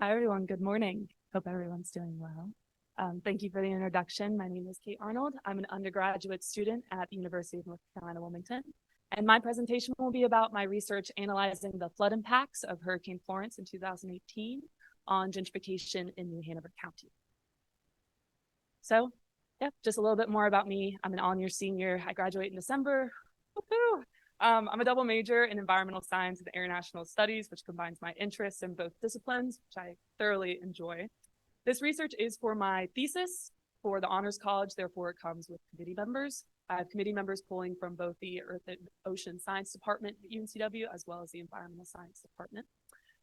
Hi, everyone. Good morning. Hope everyone's doing well. Thank you for the introduction. My name is Cate Arnold. I'm an undergraduate student at the University of North Carolina, Wilmington. And my presentation will be about my research analyzing the flood impacts of Hurricane Florence in 2018 on gentrification in New Hanover County. So, yeah, just a little bit more about me. I'm an all-year senior. I graduate in December. Woo-hoo! I'm a double major in environmental science and international studies, which combines my interests in both disciplines, which I thoroughly enjoy. This research is for my thesis for the Honors College, therefore it comes with committee members. I have committee members pulling from both the Earth and Ocean Science Department at UNCW, as well as the Environmental Science Department.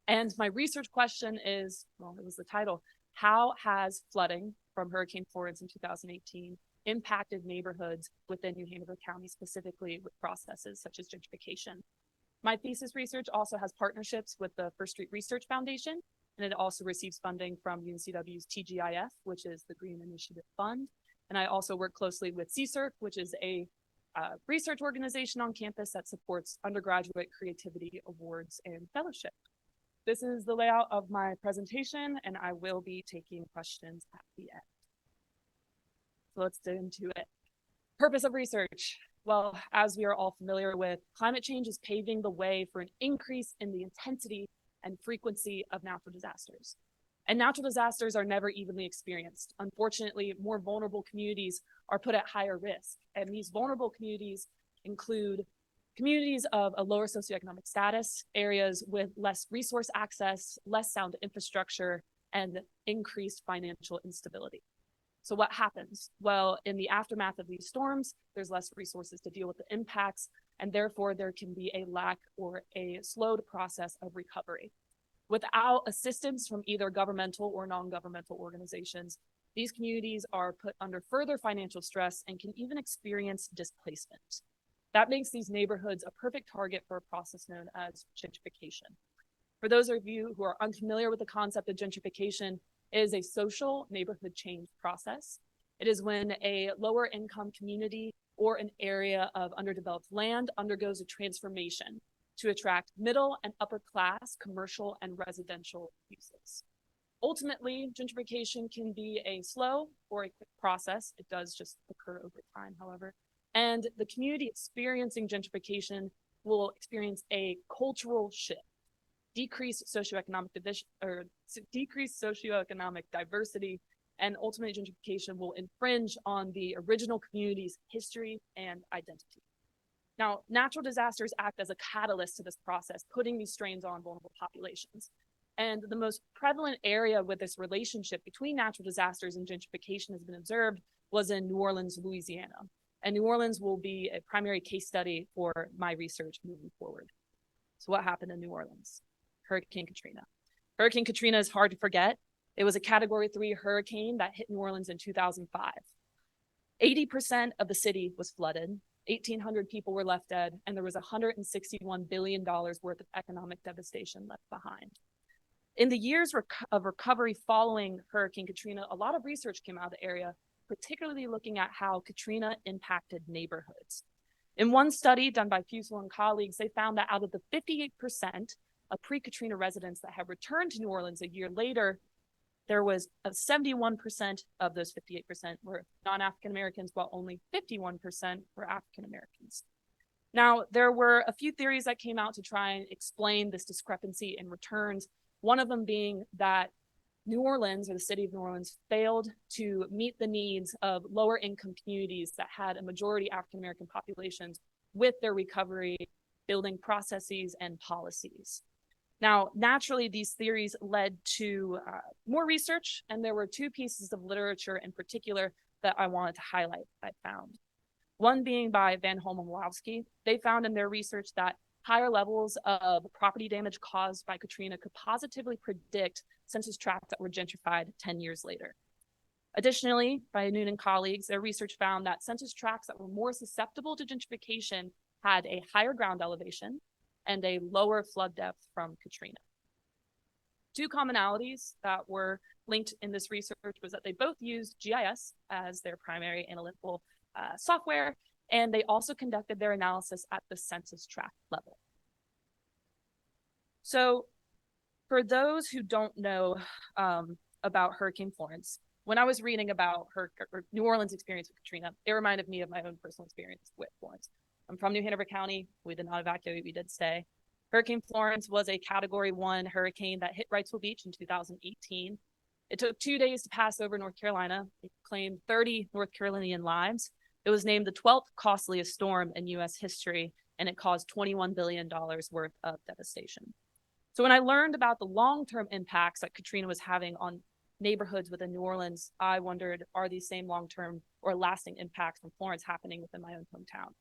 And my research question is, well, it was the title, how has flooding from Hurricane Florence in 2018 impacted neighborhoods within New Hanover County, specifically with processes such as gentrification? My thesis research also has partnerships with the First Street Research Foundation, and it also receives funding from UNCW's TGIF, which is the Green Initiative Fund. And I also work closely with CSERC, which is a research organization on campus that supports undergraduate creativity awards and fellowship. This is the layout of my presentation, and I will be taking questions at the end. So let's dig into it. Purpose of research. Well, as we are all familiar with, climate change is paving the way for an increase in the intensity and frequency of natural disasters. And natural disasters are never evenly experienced. Unfortunately, more vulnerable communities are put at higher risk. And these vulnerable communities include communities of a lower socioeconomic status, areas with less resource access, less sound infrastructure, and increased financial instability. So what happens? Well, in the aftermath of these storms, there's less resources to deal with the impacts, and therefore there can be a lack or a slowed process of recovery. Without assistance from either governmental or non-governmental organizations, these communities are put under further financial stress and can even experience displacement. That makes these neighborhoods a perfect target for a process known as gentrification. For those of you who are unfamiliar with the concept of gentrification, it is a social neighborhood change process. It is when a lower income community or an area of underdeveloped land undergoes a transformation to attract middle and upper class commercial and residential uses. Ultimately, gentrification can be a slow or a quick process. It does just occur over time, however. And the community experiencing gentrification will experience a cultural shift, decreased socioeconomic diversity, and ultimate gentrification will infringe on the original community's history and identity. Now, natural disasters act as a catalyst to this process, putting these strains on vulnerable populations. And the most prevalent area with this relationship between natural disasters and gentrification has been observed was in New Orleans, Louisiana. And New Orleans will be a primary case study for my research moving forward. So what happened in New Orleans? Hurricane Katrina. Hurricane Katrina is hard to forget. It was a Category 3 hurricane that hit New Orleans in 2005. 80% of the city was flooded. 1,800 people were left dead, and there was $161 billion worth of economic devastation left behind. In the years of recovery following Hurricane Katrina, a lot of research came out of the area, particularly looking at how Katrina impacted neighborhoods. In one study done by Fusel and colleagues, they found that out of the 58% of pre-Katrina residents that had returned to New Orleans a year later, there was 71% of those 58% were non-African Americans, while only 51% were African Americans. Now, there were a few theories that came out to try and explain this discrepancy in returns, one of them being that New Orleans, or the city of New Orleans, failed to meet the needs of lower income communities that had a majority African American populations with their recovery building processes and policies. Now, naturally, these theories led to more research, and there were two pieces of literature in particular that I wanted to highlight that I found. One being by Van Holm and Wowski. They found in their research that higher levels of property damage caused by Katrina could positively predict census tracts that were gentrified 10 years later. Additionally, by Noon and colleagues, their research found that census tracts that were more susceptible to gentrification had a higher ground elevation and a lower flood depth from Katrina. Two commonalities that were linked in this research was that they both used GIS as their primary analytical software, and they also conducted their analysis at the census tract level. So for those who don't know about Hurricane Florence, when I was reading about New Orleans' experience with Katrina, it reminded me of my own personal experience with Florence. I'm from New Hanover County. We did not evacuate, we did stay. Hurricane Florence was a Category 1 hurricane that hit Wrightsville Beach in 2018. It took 2 days to pass over North Carolina. It claimed 30 North Carolinian lives. It was named the 12th costliest storm in U.S. history, and it caused $21 billion worth of devastation. So when I learned about the long-term impacts that Katrina was having on neighborhoods within New Orleans, I wondered, are these same long-term or lasting impacts from Florence happening within my own hometown?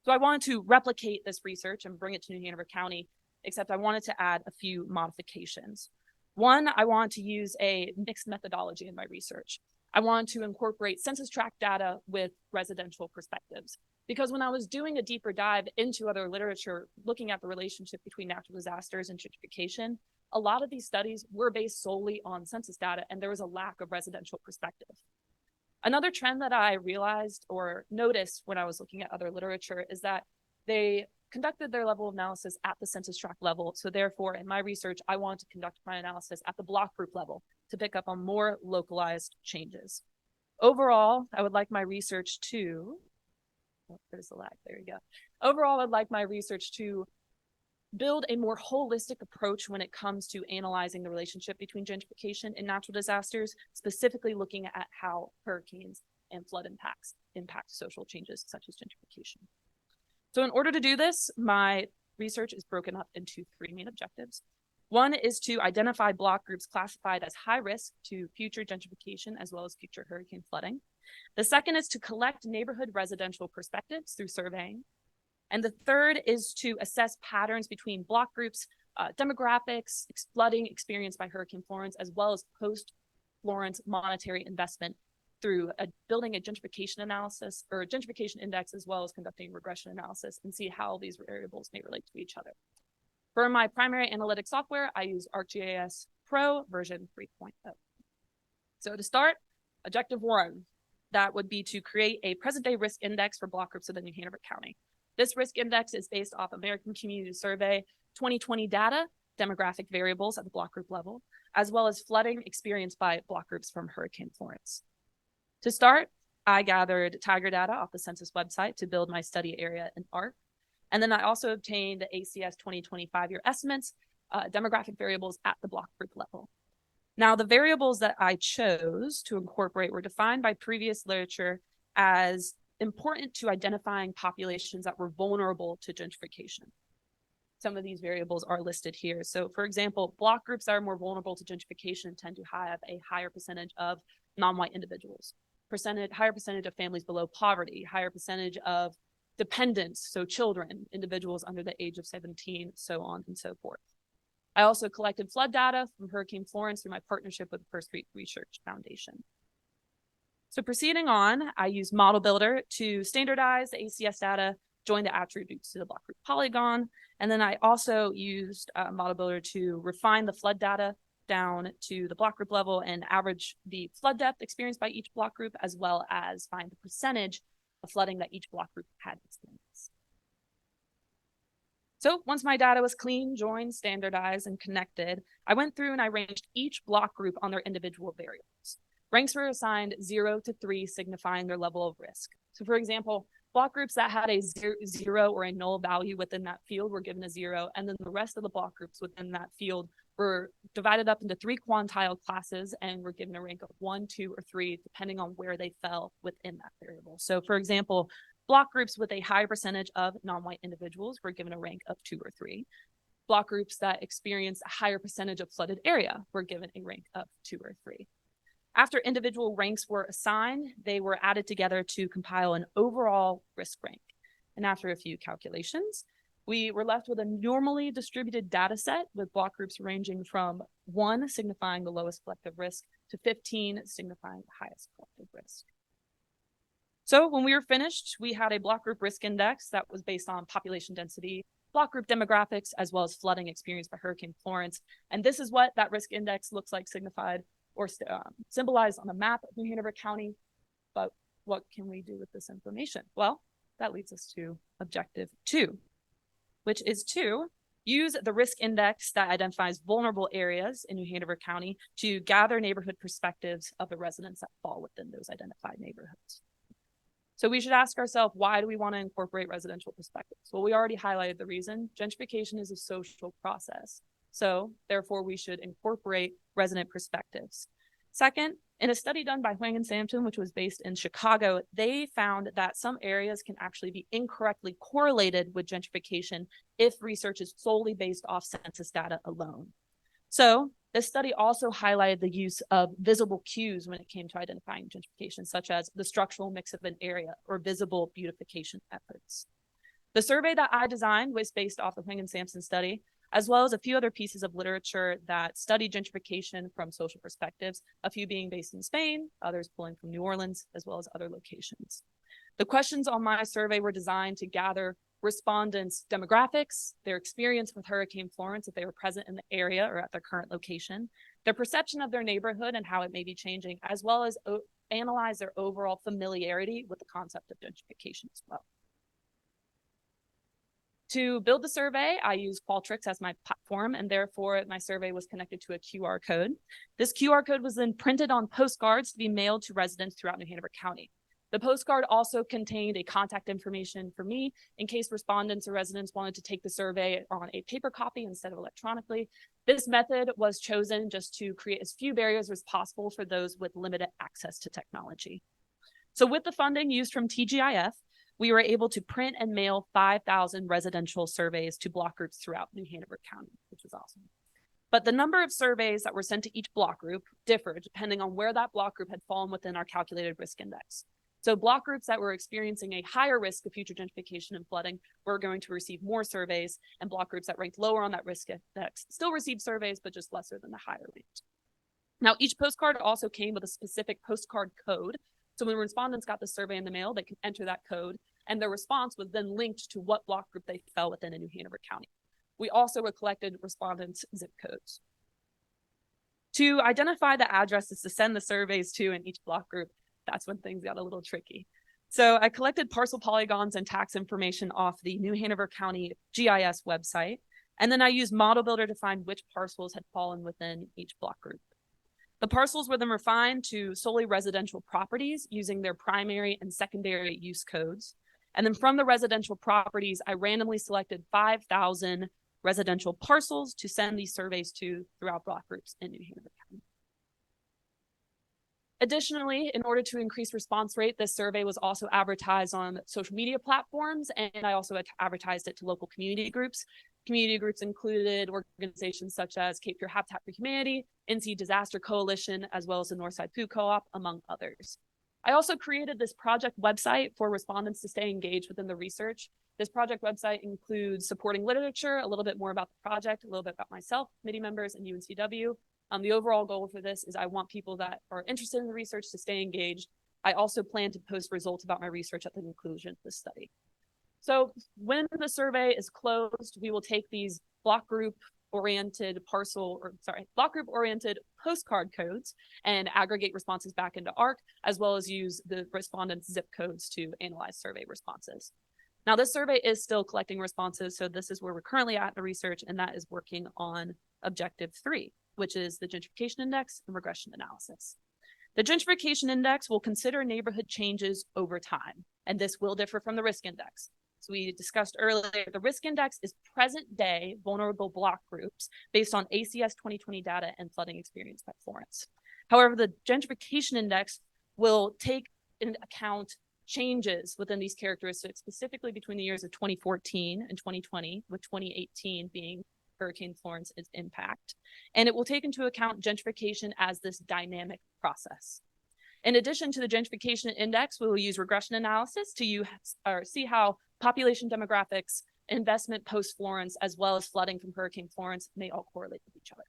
So I wanted to replicate this research and bring it to New Hanover County, except I wanted to add a few modifications. One, I wanted to use a mixed methodology in my research. I wanted to incorporate census tract data with residential perspectives. Because when I was doing a deeper dive into other literature, looking at the relationship between natural disasters and gentrification, a lot of these studies were based solely on census data, and there was a lack of residential perspective. Another trend that I realized or noticed when I was looking at other literature is that they conducted their level of analysis at the census tract level. So therefore, in my research, I wanted to conduct my analysis at the block group level to pick up on more localized changes. Overall, I would like my research to, oh, there's a lag, there you go. Overall, I'd like my research to build a more holistic approach when it comes to analyzing the relationship between gentrification and natural disasters, specifically looking at how hurricanes and flood impact social changes such as gentrification. So in order to do this, my research is broken up into 3 main objectives. One is to identify block groups classified as high risk to future gentrification as well as future hurricane flooding. The second is to collect neighborhood residential perspectives through surveying. And the third is to assess patterns between block groups, demographics, flooding experienced by Hurricane Florence, as well as post-Florence monetary investment through building a gentrification analysis or a gentrification index, as well as conducting regression analysis and see how these variables may relate to each other. For my primary analytic software, I use ArcGIS Pro version 3.0. So to start, objective 1, that would be to create a present-day risk index for block groups within New Hanover County. This risk index is based off American Community Survey 2020 data, demographic variables at the block group level, as well as flooding experienced by block groups from Hurricane Florence. To start, I gathered Tiger data off the census website to build my study area in ARC. And then I also obtained the ACS 2025 year estimates, demographic variables at the block group level. Now, the variables that I chose to incorporate were defined by previous literature as important to identifying populations that were vulnerable to gentrification. Some of these variables are listed here. So for example, block groups that are more vulnerable to gentrification tend to have a higher percentage of non-white individuals, higher percentage of families below poverty, higher percentage of dependents, so children, individuals under the age of 17, so on and so forth. I also collected flood data from Hurricane Florence through my partnership with the First Street Research Foundation. So proceeding on, I used Model Builder to standardize the ACS data, join the attributes to the block group polygon, and then I also used Model Builder to refine the flood data down to the block group level and average the flood depth experienced by each block group, as well as find the percentage of flooding that each block group had experienced. So once my data was clean, joined, standardized, and connected, I went through and I ranged each block group on their individual variables. Ranks were assigned 0 to 3, signifying their level of risk. So for example, block groups that had a zero or a null value within that field were given a 0, and then the rest of the block groups within that field were divided up into 3 quantile classes and were given a rank of 1, 2, or 3, depending on where they fell within that variable. So for example, block groups with a high percentage of non-white individuals were given a rank of 2 or 3. Block groups that experienced a higher percentage of flooded area were given a rank of 2 or 3. After individual ranks were assigned, they were added together to compile an overall risk rank. And after a few calculations, we were left with a normally distributed data set with block groups ranging from 1, signifying the lowest collective risk, to 15, signifying the highest collective risk. So when we were finished, we had a block group risk index that was based on population density, block group demographics, as well as flooding experienced by Hurricane Florence. And this is what that risk index looks like signified or symbolized on a map of New Hanover County. But what can we do with this information? Well, that leads us to objective 2, which is to use the risk index that identifies vulnerable areas in New Hanover County to gather neighborhood perspectives of the residents that fall within those identified neighborhoods. So we should ask ourselves, why do we want to incorporate residential perspectives? Well, we already highlighted the reason. Gentrification is a social process. So therefore, we should incorporate resident perspectives. Second, in a study done by Hurriane and Sampson, which was based in Chicago, they found that some areas can actually be incorrectly correlated with gentrification if research is solely based off census data alone. So this study also highlighted the use of visible cues when it came to identifying gentrification, such as the structural mix of an area or visible beautification efforts. The survey that I designed was based off the Hurriane and Sampson study, as well as a few other pieces of literature that study gentrification from social perspectives, a few being based in Spain, others pulling from New Orleans, as well as other locations. The questions on my survey were designed to gather respondents' demographics, their experience with Hurricane Florence if they were present in the area or at their current location, their perception of their neighborhood and how it may be changing, as well as analyze their overall familiarity with the concept of gentrification as well. To build the survey, I used Qualtrics as my platform, and therefore my survey was connected to a QR code. This QR code was then printed on postcards to be mailed to residents throughout New Hanover County. The postcard also contained a contact information for me in case respondents or residents wanted to take the survey on a paper copy instead of electronically. This method was chosen just to create as few barriers as possible for those with limited access to technology. So with the funding used from TGIF, we were able to print and mail 5,000 residential surveys to block groups throughout New Hanover County, which was awesome. But the number of surveys that were sent to each block group differed depending on where that block group had fallen within our calculated risk index. So block groups that were experiencing a higher risk of future gentrification and flooding were going to receive more surveys, and block groups that ranked lower on that risk index still received surveys, but just lesser than the higher rate. Now, each postcard also came with a specific postcard code. So when respondents got the survey in the mail, they could enter that code, and their response was then linked to what block group they fell within in New Hanover County. We also collected respondents' zip codes. To identify the addresses to send the surveys to in each block group, that's when things got a little tricky. So I collected parcel polygons and tax information off the New Hanover County GIS website, and then I used Model Builder to find which parcels had fallen within each block group. The parcels were then refined to solely residential properties using their primary and secondary use codes. And then from the residential properties, I randomly selected 5,000 residential parcels to send these surveys to throughout block groups in New Hanover County. Additionally, in order to increase response rate, this survey was also advertised on social media platforms, and I also advertised it to local community groups. Community groups included organizations such as Cate Habitat for Humanity, NC Disaster Coalition, as well as the Northside Food Co-op, among others. I also created this project website for respondents to stay engaged within the research. This project website includes supporting literature, a little bit more about the project, a little bit about myself, committee members, and UNCW. The overall goal for this is I want people that are interested in the research to stay engaged. I also plan to post results about my research at the conclusion of this study. So when the survey is closed, we will take these block group oriented postcard codes and aggregate responses back into ARC, as well as use the respondents' zip codes to analyze survey responses. Now, this survey is still collecting responses, so this is where we're currently at in the research, and that is working on Objective 3, which is the Gentrification Index and Regression Analysis. The Gentrification Index will consider neighborhood changes over time, and this will differ from the Risk Index. So we discussed earlier, the Risk Index is present-day vulnerable block groups based on ACS 2020 data and flooding experienced by Florence. However, the Gentrification Index will take into account changes within these characteristics, specifically between the years of 2014 and 2020, with 2018 being Hurricane Florence's impact. And it will take into account gentrification as this dynamic process. In addition to the Gentrification Index, we will use regression analysis to see how population demographics, investment post-Florence, as well as flooding from Hurricane Florence may all correlate with each other.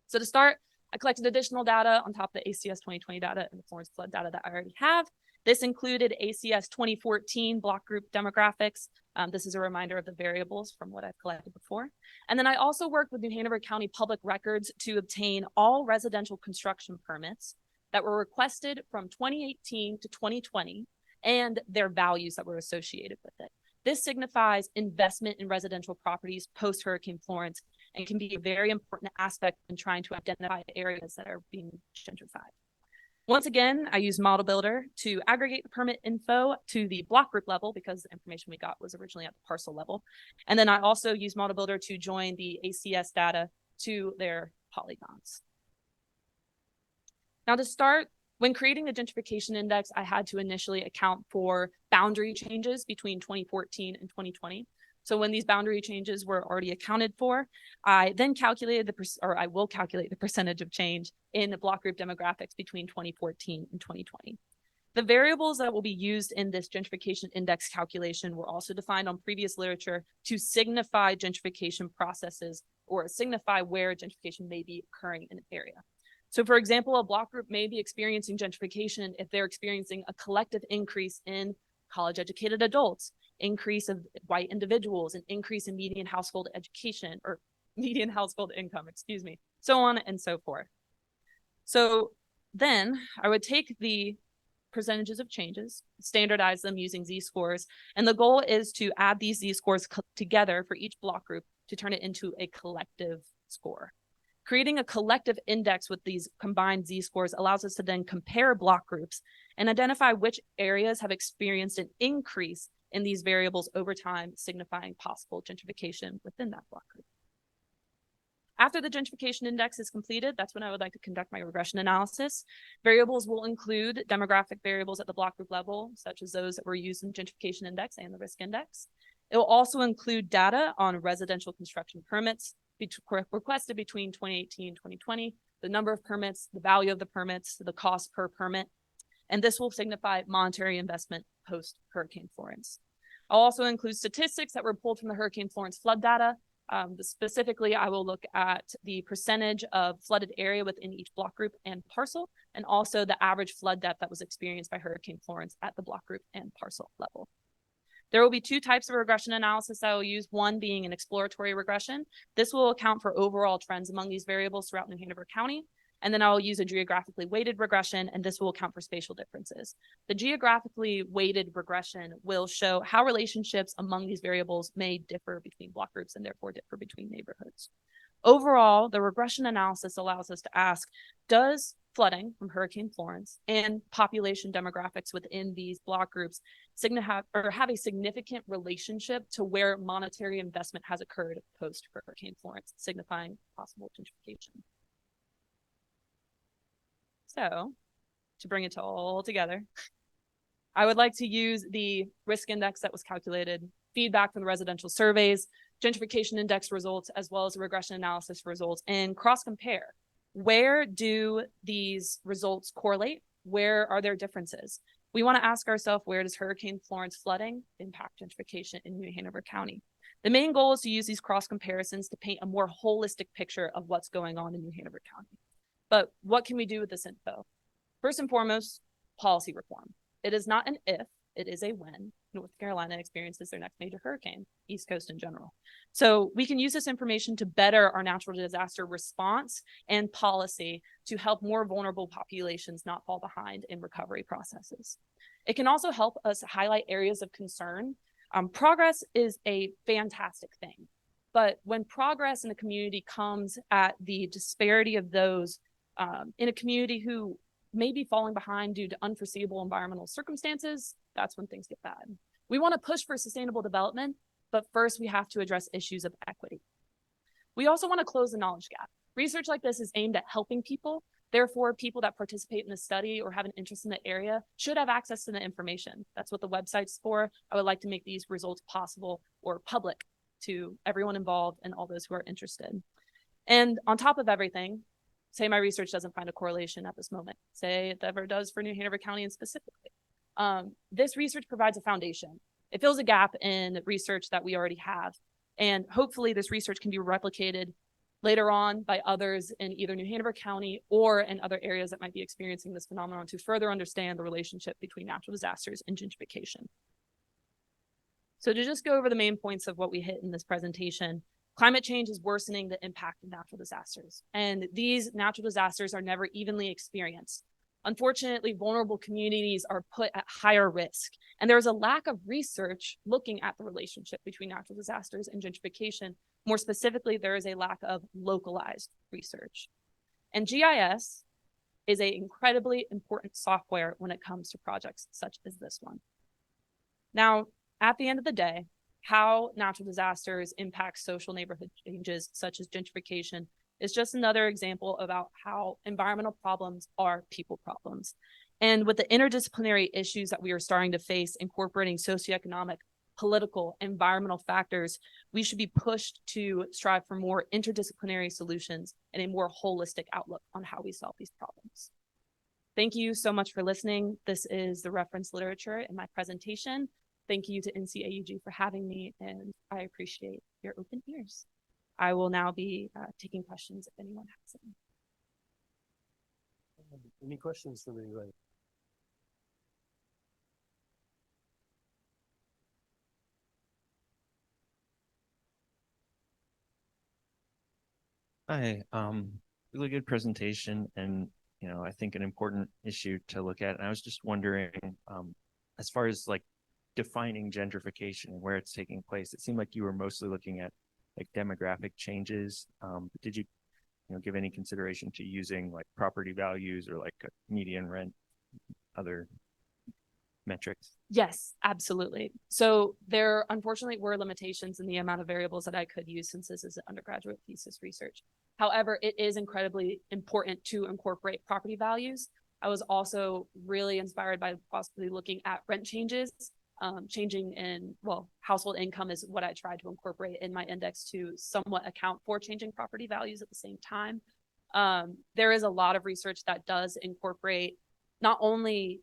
So to start, I collected additional data on top of the ACS 2020 data and the Florence flood data that I already have. This included ACS 2014 block group demographics. This is a reminder of the variables from what I've collected before. And then I also worked with New Hanover County Public Records to obtain all residential construction permits that were requested from 2018 to 2020 and their values that were associated with it. This signifies investment in residential properties post-Hurricane Florence and can be a very important aspect in trying to identify areas that are being gentrified. Once again, I use Model Builder to aggregate the permit info to the block group level because the information we got was originally at the parcel level. And then I also use Model Builder to join the ACS data to their polygons. Now to start, when creating the gentrification index, I had to initially account for boundary changes between 2014 and 2020. So when these boundary changes were already accounted for, I then calculated I will calculate the percentage of change in the block group demographics between 2014 and 2020. The variables that will be used in this gentrification index calculation were also defined on previous literature to signify gentrification processes or signify where gentrification may be occurring in an area. So for example, a block group may be experiencing gentrification if they're experiencing a collective increase in college-educated adults, increase of white individuals, an increase in median household education or median household income, so on and so forth. So then I would take the percentages of changes, standardize them using z-scores, and the goal is to add these z-scores together for each block group to turn it into a collective score. Creating a collective index with these combined z-scores allows us to then compare block groups and identify which areas have experienced an increase in these variables over time, signifying possible gentrification within that block group. After the gentrification index is completed, that's when I would like to conduct my regression analysis. Variables will include demographic variables at the block group level, such as those that were used in the gentrification index and the risk index. It will also include data on residential construction permits requested between 2018 and 2020, the number of permits, the value of the permits, the cost per permit, and this will signify monetary investment post-Hurricane Florence. I'll also include statistics that were pulled from the Hurricane Florence flood data. Specifically, I will look at the percentage of flooded area within each block group and parcel, and also the average flood depth that was experienced by Hurricane Florence at the block group and parcel level. There will be two types of regression analysis I will use, one being an exploratory regression. This will account for overall trends among these variables throughout New Hanover County. And then I'll use a geographically weighted regression, and this will account for spatial differences. The geographically weighted regression will show how relationships among these variables may differ between block groups and therefore differ between neighborhoods. Overall, the regression analysis allows us to ask, does flooding from Hurricane Florence and population demographics within these block groups have a significant relationship to where monetary investment has occurred post-Hurricane Florence, signifying possible gentrification? So, to bring it all together, I would like to use the risk index that was calculated, feedback from the residential surveys, gentrification index results, as well as the regression analysis results, and cross-compare. Where do these results correlate? Where are there differences? We want to ask ourselves, where does Hurricane Florence flooding impact gentrification in New Hanover County? The main goal is to use these cross comparisons to paint a more holistic picture of what's going on in New Hanover County. But what can we do with this info? First and foremost, policy reform. It is not an if, it is a when. North Carolina experiences their next major hurricane, East Coast in general. So we can use this information to better our natural disaster response and policy to help more vulnerable populations not fall behind in recovery processes. It can also help us highlight areas of concern. Progress is a fantastic thing, but when progress in a community comes at the disparity of those in a community who may be falling behind due to unforeseeable environmental circumstances, that's when things get bad. We want to push for sustainable development, but first we have to address issues of equity. We also want to close the knowledge gap. Research like this is aimed at helping people. Therefore, people that participate in the study or have an interest in the area should have access to the information. That's what the website's for. I would like to make these results possible or public to everyone involved and all those who are interested. And on top of everything, say my research doesn't find a correlation at this moment. Say it ever does for New Hanover County and specifically. This research provides a foundation. It fills a gap in research that we already have. And hopefully this research can be replicated later on by others in either New Hanover County or in other areas that might be experiencing this phenomenon to further understand the relationship between natural disasters and gentrification. So to just go over the main points of what we hit in this presentation, climate change is worsening the impact of natural disasters. And these natural disasters are never evenly experienced. Unfortunately, vulnerable communities are put at higher risk. And there's a lack of research looking at the relationship between natural disasters and gentrification. More specifically, there is a lack of localized research. And GIS is an incredibly important software when it comes to projects such as this one. Now, at the end of the day, how natural disasters impact social neighborhood changes such as gentrification is just another example about how environmental problems are people problems. And with the interdisciplinary issues that we are starting to face, incorporating socioeconomic, political, environmental factors, we should be pushed to strive for more interdisciplinary solutions and a more holistic outlook on how we solve these problems. Thank you so much for listening. This is the reference literature in my presentation. Thank you to NCAUG for having me, and I appreciate your open ears. I will now be taking questions if anyone has any. Any questions from anybody? Hi, really good presentation, and I think an important issue to look at. And I was just wondering, as far as like defining gentrification and where it's taking place, it seemed like you were mostly looking at like demographic changes. Did you give any consideration to using like property values or like a median rent, other metrics? Yes, absolutely. So there unfortunately were limitations in the amount of variables that I could use since this is an undergraduate thesis research. However, it is incredibly important to incorporate property values. I was also really inspired by possibly looking at rent changes. Changing in, well, household income is what I tried to incorporate in my index to somewhat account for changing property values at the same time. There is a lot of research that does incorporate not only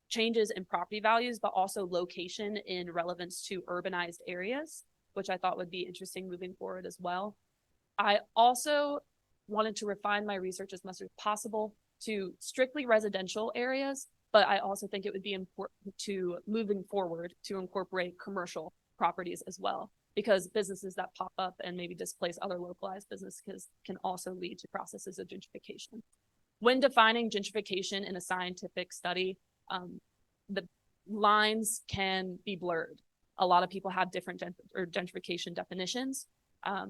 changes in property values, but also location in relevance to urbanized areas, which I thought would be interesting moving forward as well. I also wanted to refine my research as much as possible to strictly residential areas, but I also think it would be important to, moving forward, to incorporate commercial properties as well, because businesses that pop up and maybe displace other localized businesses can also lead to processes of gentrification. When defining gentrification in a scientific study, the lines can be blurred. A lot of people have different gentrification definitions.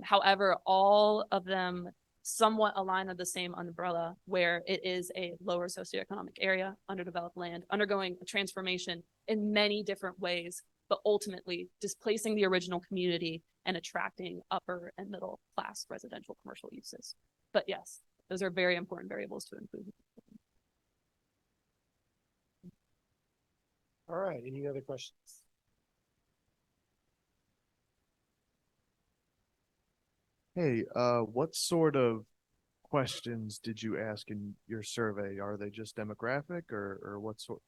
However, all of them somewhat align under the same umbrella, where it is a lower socioeconomic area, underdeveloped land, undergoing a transformation in many different ways, but ultimately displacing the original community and attracting upper and middle class residential commercial uses. But yes, those are very important variables to include. All right, any other questions? Hey, what sort of questions did you ask in your survey? Are they just demographic or what sort?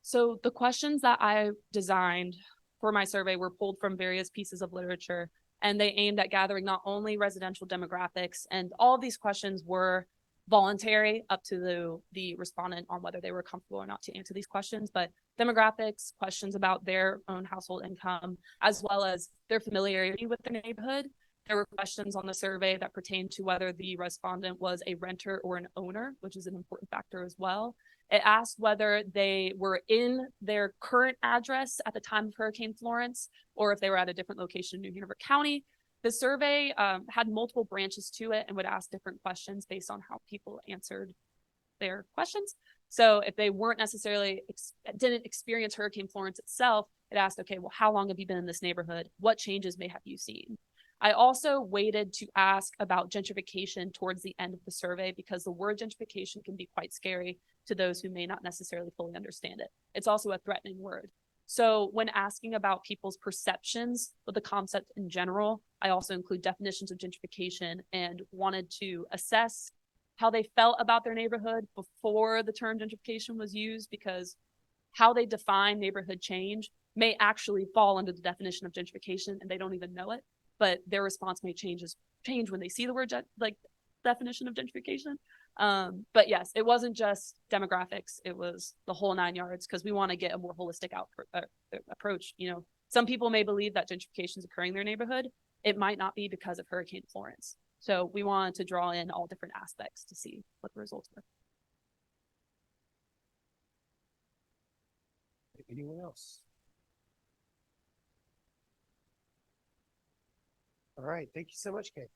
So the questions that I designed for my survey were pulled from various pieces of literature, and they aimed at gathering not only residential demographics, and all of these questions were voluntary up to the respondent on whether they were comfortable or not to answer these questions, but demographics, questions about their own household income, as well as their familiarity with the neighborhood. There were questions on the survey that pertained to whether the respondent was a renter or an owner, which is an important factor as well. It asked whether they were in their current address at the time of Hurricane Florence, or if they were at a different location in New Hanover County. The survey had multiple branches to it and would ask different questions based on how people answered their questions. So if they weren't necessarily, didn't experience Hurricane Florence itself, it asked, okay, well, how long have you been in this neighborhood? What changes may have you seen? I also waited to ask about gentrification towards the end of the survey, because the word gentrification can be quite scary to those who may not necessarily fully understand it. It's also a threatening word. So when asking about people's perceptions of the concept in general, I also include definitions of gentrification and wanted to assess how they felt about their neighborhood before the term gentrification was used, because how they define neighborhood change may actually fall under the definition of gentrification and they don't even know it. But their response may change when they see the word definition of gentrification. But yes, it wasn't just demographics; it was the whole 9 yards, because we want to get a more holistic approach. Some people may believe that gentrification is occurring in their neighborhood. It might not be because of Hurricane Florence. So we wanted to draw in all different aspects to see what the results were. Anyone else? All right, thank you so much, Kate.